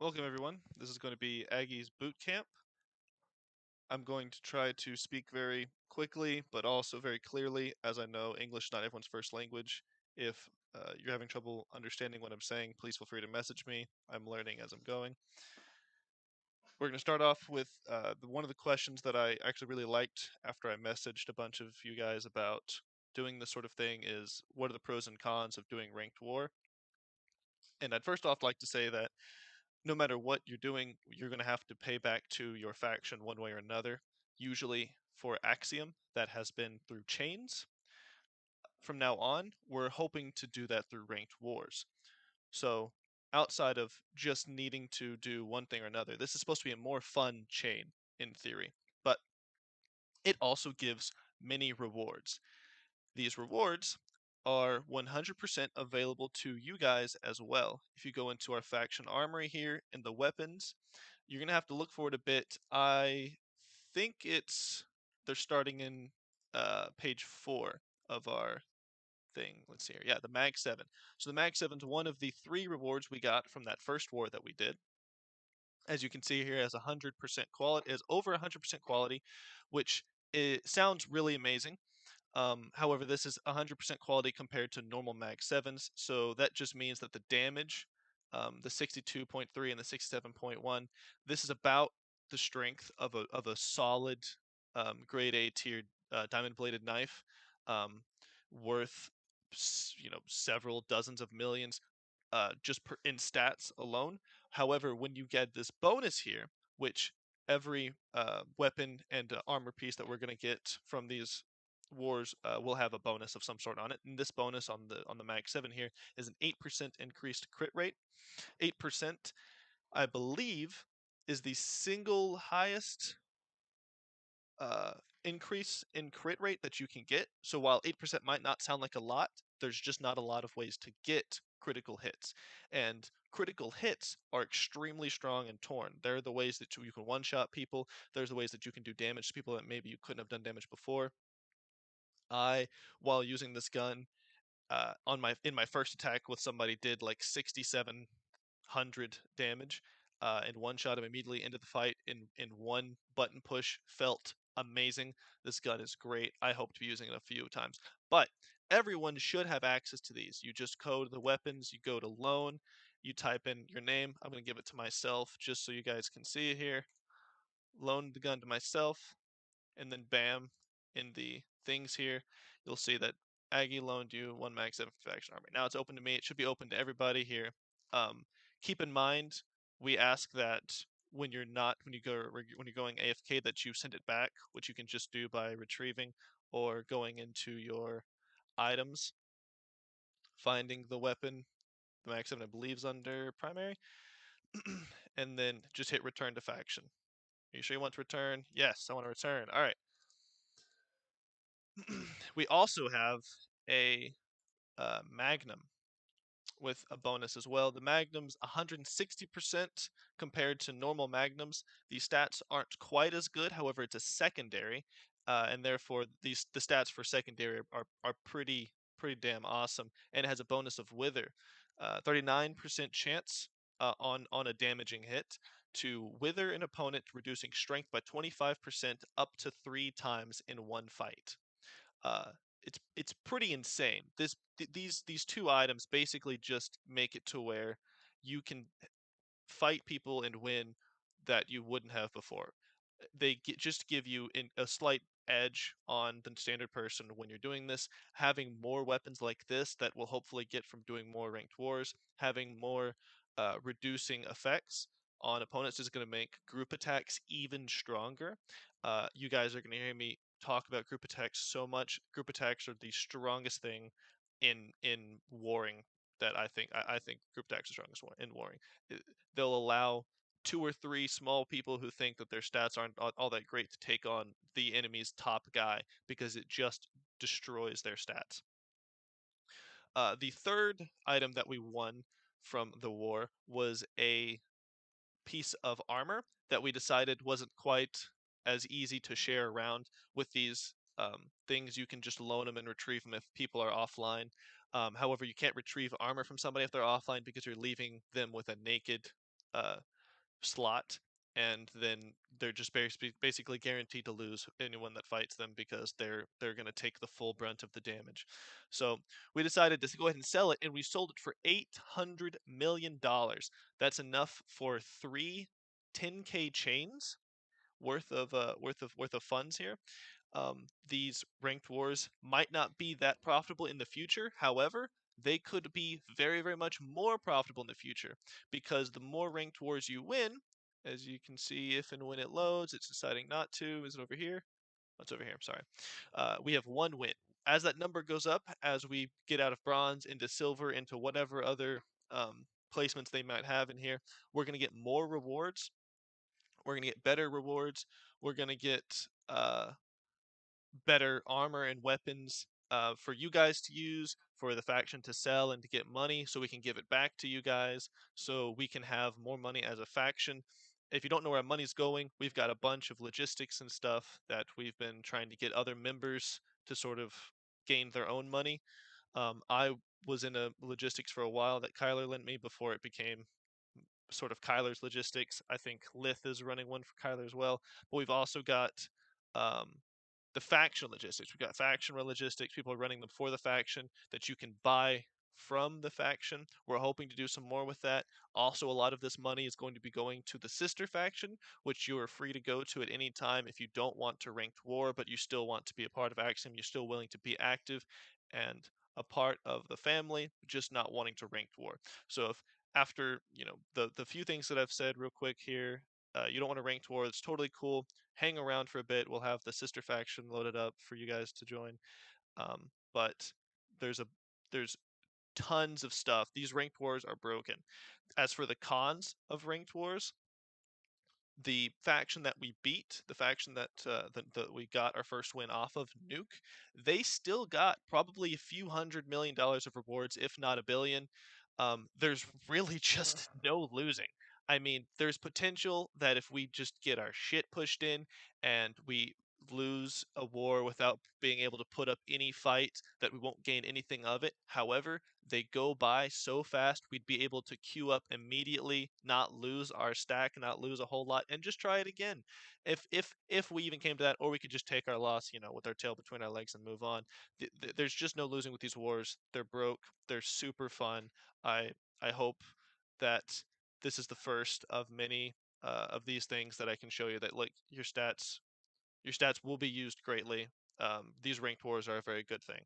Welcome everyone. This is going to be Aggies Boot Camp. I'm going to try to speak very quickly, but also very clearly, as I know English is not everyone's first language. If you're having trouble understanding what I'm saying, please feel free to message me. I'm learning as I'm going. We're going to start off with one of the questions that I actually really liked after I messaged a bunch of you guys about doing this sort of thing is, what are the pros and cons of doing ranked war? And I'd first off like to say that no matter what you're doing, you're going to have to pay back to your faction one way or another. Usually for Axiom, that has been through chains. From now on, we're hoping to do that through ranked wars. So outside of just needing to do one thing or another, this is supposed to be a more fun chain in theory, but it also gives many rewards. These rewards are 100% available to you guys as well. If you go into our faction armory here in the weapons, you're going to have to look for it a bit. I think they're starting in page 4 of our thing. Let's see here. Yeah, the Mag 7. So the Mag 7 is one of the 3 rewards we got from that first war that we did. As you can see here, it has 100% quality, is over 100% quality, which it sounds really amazing. However, this is 100% quality compared to normal Mag 7s, so that just means that the damage, the 62.3 and the 67.1, this is about the strength of a solid grade A tiered diamond bladed knife, um, worth several dozens of millions in stats alone. However, when you get this bonus here, which every weapon and armor piece that we're going to get from these wars will have a bonus of some sort on it. And this bonus on the Mag 7 here is an 8% increased crit rate. 8%, I believe, is the single highest uh, increase in crit rate that you can get. So while 8% might not sound like a lot, there's just not a lot of ways to get critical hits. And critical hits are extremely strong and torn. They're the ways that you can one-shot people. There's the ways that you can do damage to people that maybe you couldn't have done damage before. While using this gun, in my first attack with somebody, did like 6,700 damage, and one shot him immediately into the fight in one button push. Felt amazing. This gun is great. I hope to be using it a few times. But everyone should have access to these. You just code the weapons. You go to loan. You type in your name. I'm gonna give it to myself just so you guys can see it here. Loan the gun to myself, and then bam, in the things here, you'll see that Aggie loaned you 1 Mag 7 faction army. Now it's open to me. It should be open to everybody here. Keep in mind, we ask that when you're going AFK, that you send it back, which you can just do by retrieving or going into your items, finding the weapon. The Mag 7, I believe, is under primary, and then just hit return to faction. Are you sure you want to return? Yes, I want to return. All right. We also have a Magnum with a bonus as well. The Magnum's 160% compared to normal Magnums. The stats aren't quite as good, however, it's a secondary, and therefore the stats for secondary are pretty damn awesome. And it has a bonus of Wither, 39% chance on a damaging hit to wither an opponent, reducing strength by 25% up to 3 times in one fight. uh, it's pretty insane. These two items basically just make it to where you can fight people and win that you wouldn't have before. Just give you a slight edge on the standard person when you're doing this. Having more weapons like this that will hopefully get from doing more ranked wars, having more reducing effects on opponents is going to make group attacks even stronger. You guys are going to hear me talk about group attacks so much. Group attacks are the strongest thing in warring. That I think group attacks are strongest in warring. They'll allow 2 or 3 small people who think that their stats aren't all that great to take on the enemy's top guy because it just destroys their stats. The third item that we won from the war was a piece of armor that we decided wasn't quite as easy to share around. With these things, you can just loan them and retrieve them if people are offline. However, you can't retrieve armor from somebody if they're offline because you're leaving them with a naked slot, and then they're just basically guaranteed to lose anyone that fights them because they're going to take the full brunt of the damage. So we decided to go ahead and sell it, and we sold it for $800 million. That's enough for three 10K chains worth of funds here. These ranked wars might not be that profitable in the future. However, they could be very, very much more profitable in the future because the more ranked wars you win, as you can see, if and when it loads, it's deciding not to. Is it over here? Oh, it's over here. I'm sorry. We have one win. As that number goes up, as we get out of bronze into silver, into whatever other placements they might have in here, we're going to get more rewards. We're going to get better rewards. We're going to get better armor and weapons for you guys to use, for the faction to sell and to get money so we can give it back to you guys, so we can have more money as a faction. If you don't know where our money's going, we've got a bunch of logistics and stuff that we've been trying to get other members to sort of gain their own money. I was in a logistics for a while that Kyler lent me before it became sort of Kyler's logistics. I think Lith is running one for Kyler as well. But we've also got um, the faction logistics. We've got faction logistics. People are running them for the faction that you can buy from the faction. We're hoping to do some more with that. Also, a lot of this money is going to be going to the sister faction, which you are free to go to at any time if you don't want to ranked war, but you still want to be a part of Axiom. You're still willing to be active and a part of the family, just not wanting to ranked war. So if after the few things that I've said real quick here, you don't want to ranked war, it's totally cool. Hang around for a bit. We'll have the sister faction loaded up for you guys to join. But there's a there's tons of stuff. These ranked wars are broken. As for the cons of ranked wars, the faction that we beat, the faction that we got our first win off of, Nuke, they still got probably a few $100 million of rewards, if not a billion. There's really just no losing. I mean, there's potential that if we just get our shit pushed in and we lose a war without being able to put up any fight, that we won't gain anything of it. However, they go by so fast, we'd be able to queue up immediately, not lose our stack, not lose a whole lot, and just try it again. If we even came to that, or we could just take our loss, with our tail between our legs and move on. There's just no losing with these wars. They're broke. They're super fun. I I hope that this is the first of many of these things that I can show you that, like, your stats will be used greatly. These ranked wars are a very good thing.